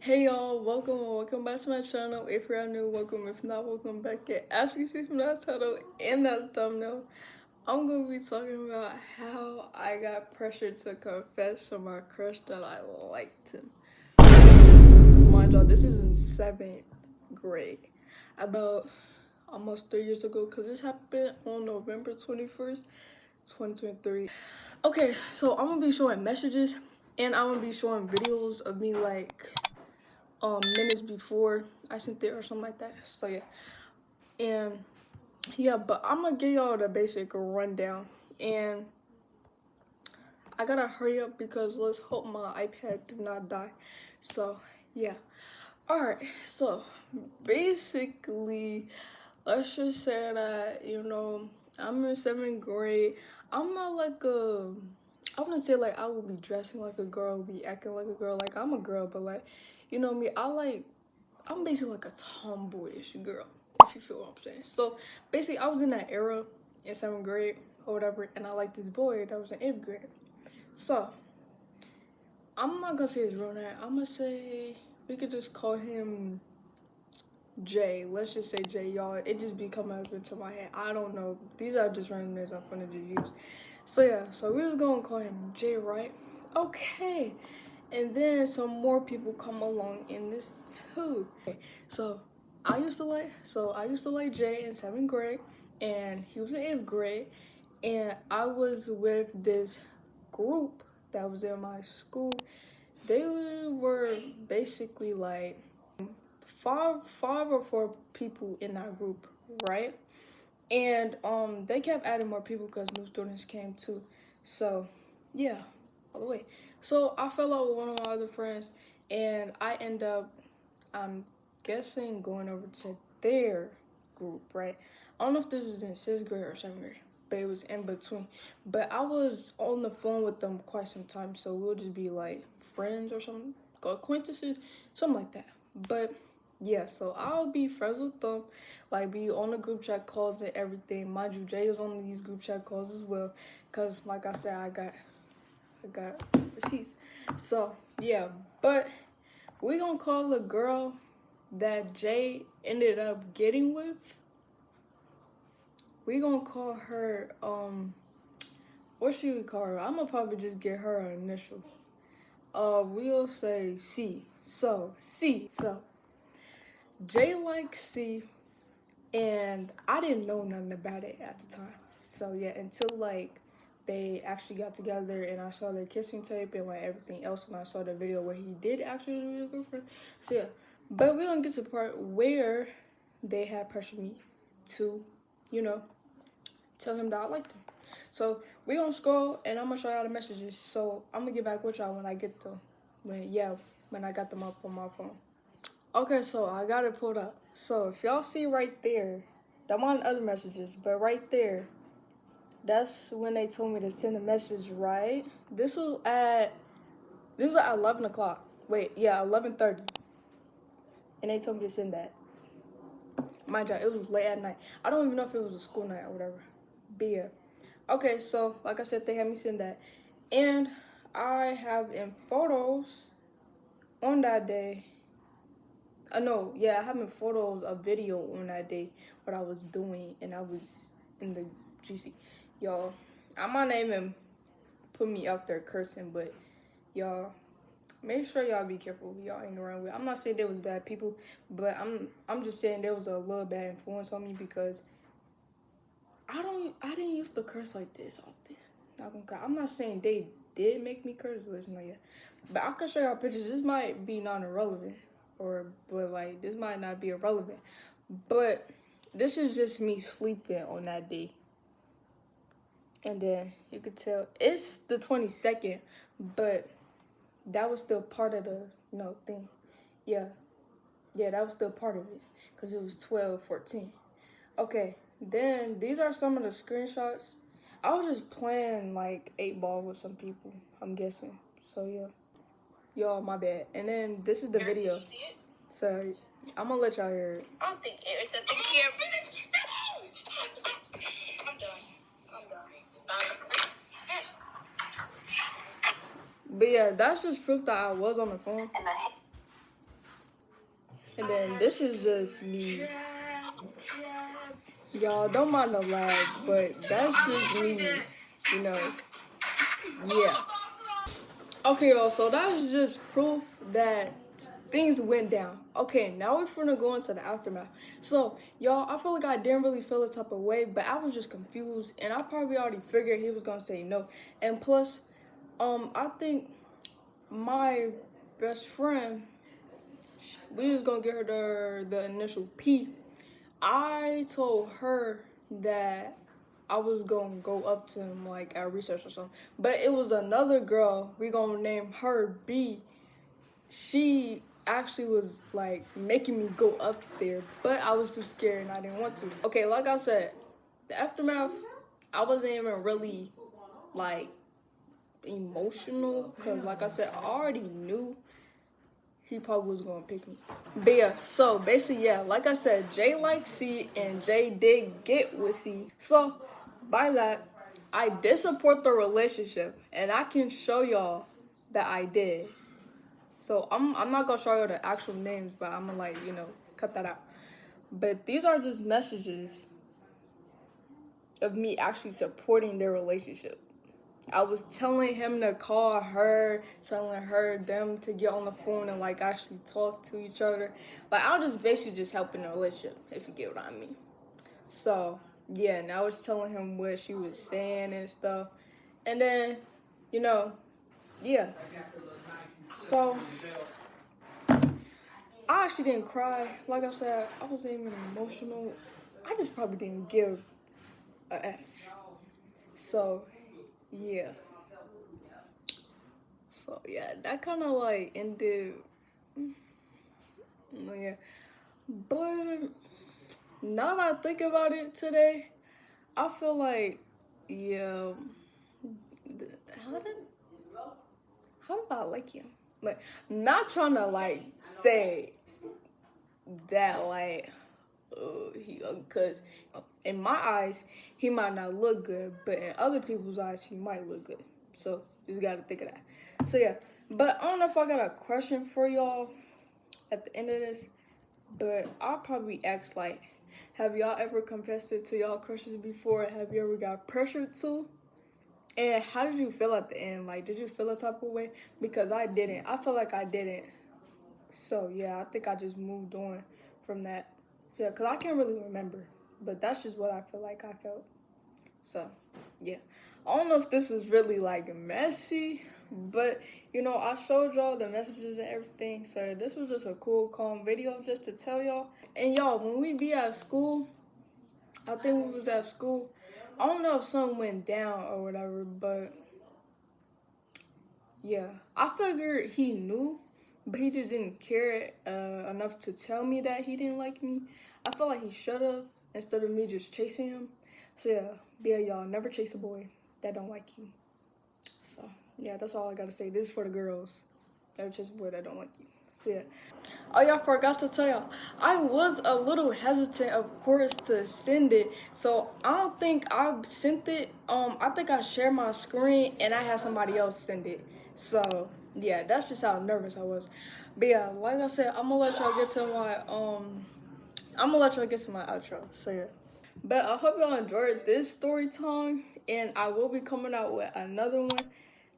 Hey y'all, welcome back to my channel. If you're new, welcome. If not, welcome back. As you see from that title and that thumbnail, I'm gonna be talking about how I got pressured to confess to my crush that I liked him. Mind y'all, this is in 7th grade. About almost 3 years ago, because this happened on November 21st, 2023. Okay, so I'm gonna be showing messages and I'm gonna be showing videos of me minutes before I sent it or something like that. So yeah, but I'm gonna give y'all the basic rundown, and I gotta hurry up because let's hope my iPad did not die. So yeah, all right. So basically, let's just say that I'm in 7th grade. I'm not like I wouldn't say like I would be dressing like a girl, be acting like a girl. Like I'm a girl, but like me, I'm basically like a tomboyish girl, if you feel what I'm saying. So basically, I was in that era in 7th grade or whatever, and I liked this boy that was in 8th grade. So I'm not gonna say his real name. I'm gonna say we could just call him Jay. Let's just say Jay, y'all. It just be coming up into my head. I don't know. These are just random names I'm gonna just use. So yeah, so we're just gonna call him Jay, right? Okay. And then some more people come along in this too. Okay, so I used to like Jay in 7th grade, and he was in 8th grade, and I was with this group that was in my school. They were basically like five or four people in that group, right? And they kept adding more people because new students came too. So yeah, all the way. So I fell out with one of my other friends, and I end up, I'm guessing, going over to their group, right? I don't know if this was in 6th grade or 7th grade, but it was in between. But I was on the phone with them quite some time, so we'll just be like friends or something, acquaintances, something like that. But yeah, so I'll be friends with them, like be on the group chat calls and everything. Mind you, Jay is on these group chat calls as well, cause like I said, I got receipts. So yeah, but we gonna call the girl that Jay ended up getting with. We gonna call her what should we call her? I'm gonna probably just get her an initial. We'll say C. So C. So Jay likes C, and I didn't know nothing about it at the time. So yeah, until like they actually got together and I saw their kissing tape and like everything else, and I saw the video where he did actually be a girlfriend. So yeah, but we don't get to the part where they had pressured me to, tell him that I liked him. So we gonna scroll and I'm gonna show y'all the messages. So I'm gonna get back with y'all when I get them. When I got them up on my phone. Okay, so I got it pulled up. So if y'all see right there, I'm on other messages, but right there, that's when they told me to send the message, right? This was at 11 o'clock. Wait, yeah, 11:30. And they told me to send that. Mind you, it was late at night. I don't even know if it was a school night or whatever. But yeah. Okay, so like I said, they had me send that. And I have in photos on that day. I have in photos a video on that day what I was doing, and I was in the GC. Y'all, I'm not even put me out there cursing, but y'all, make sure y'all be careful who y'all hang around with. I'm not saying there was bad people, but I'm just saying there was a little bad influence on me because I didn't used to curse like this often. I'm not saying they did make me curse, but it's not yet. But I can show y'all pictures. This might be non-irrelevant, but like this might not be irrelevant. But this is just me sleeping on that day. And then you could tell it's the 22nd, but that was still part of the thing. Yeah, that was still part of it because it was 12/14. Okay, then these are some of the screenshots. I was just playing like 8 ball with some people, I'm guessing. So yeah, y'all, my bad. And then this is the video. Did you see it? So I'm gonna let y'all hear it. I don't think it's a thing here. I'm done. But yeah, that's just proof that I was on the phone. And then this is just me. Y'all don't mind the lag, but that's just me, you know. Yeah. Okay, y'all, so that's just proof that things went down. Okay, now we're gonna go into the aftermath. So, y'all, I feel like I didn't really feel the type of way, but I was just confused, and I probably already figured he was gonna say no. And plus, I think my best friend, we just gonna get her the initial P. I told her that I was gonna go up to him like at research or something. But it was another girl, we gonna name her B. She actually was like making me go up there, but I was too scared and I didn't want to. Okay, like I said, the aftermath, I wasn't even really like emotional because like I said, I already knew he probably was gonna pick me. But yeah, so basically, yeah, like I said, Jay liked C and Jay did get with C. So by that, I did support the relationship and I can show y'all that I did. So I'm not gonna show you the actual names, but I'm gonna like, you know, cut that out. But these are just messages of me actually supporting their relationship. I was telling him to call her, telling them to get on the phone and like actually talk to each other. Like I was just basically just helping the relationship, if you get what I mean. So yeah, and I was telling him what she was saying and stuff. And then, you know, yeah. So I actually didn't cry. Like I said, I wasn't even emotional. I just probably didn't give a F. So yeah. So yeah, that kind of like ended. Yeah, but now that I think about it today, I feel like yeah. How did I like him? Like, not trying to like say that like he because in my eyes he might not look good, but in other people's eyes he might look good. So you just gotta think of that. So yeah, but I don't know if I got a question for y'all at the end of this, but I'll probably ask like, have y'all ever confessed it to y'all crushes before? Have you ever got pressured to? And how did you feel at the end? Like, did you feel a type of way? Because I didn't. I feel like I didn't. So yeah, I think I just moved on from that. So yeah, cause I can't really remember, but that's just what I feel like I felt. So yeah, I don't know if this is really like messy, but you know, I showed y'all the messages and everything. So this was just a cool, calm video just to tell y'all. And y'all, when we be at school, I think we was at school. I don't know if something went down or whatever, but yeah, I figured he knew, but he just didn't care enough to tell me that he didn't like me. I felt like he should have instead of me just chasing him. So yeah, y'all, never chase a boy that don't like you. So yeah, that's all I gotta say. This is for the girls. Never chase a boy that don't like you. So yeah. Oh yeah, I forgot to tell y'all. I was a little hesitant, of course, to send it. So I don't think I sent it. I think I shared my screen and I had somebody else send it. So yeah, that's just how nervous I was. But yeah, like I said, I'm gonna let y'all get to my outro. So yeah. But I hope y'all enjoyed this story time, and I will be coming out with another one.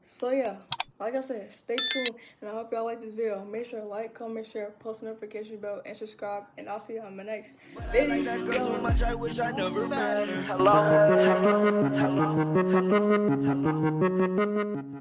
So yeah, like I said, stay tuned, and I hope y'all like this video. Make sure to like, comment, share, post the notification bell, and subscribe, and I'll see y'all in my next video. Hello.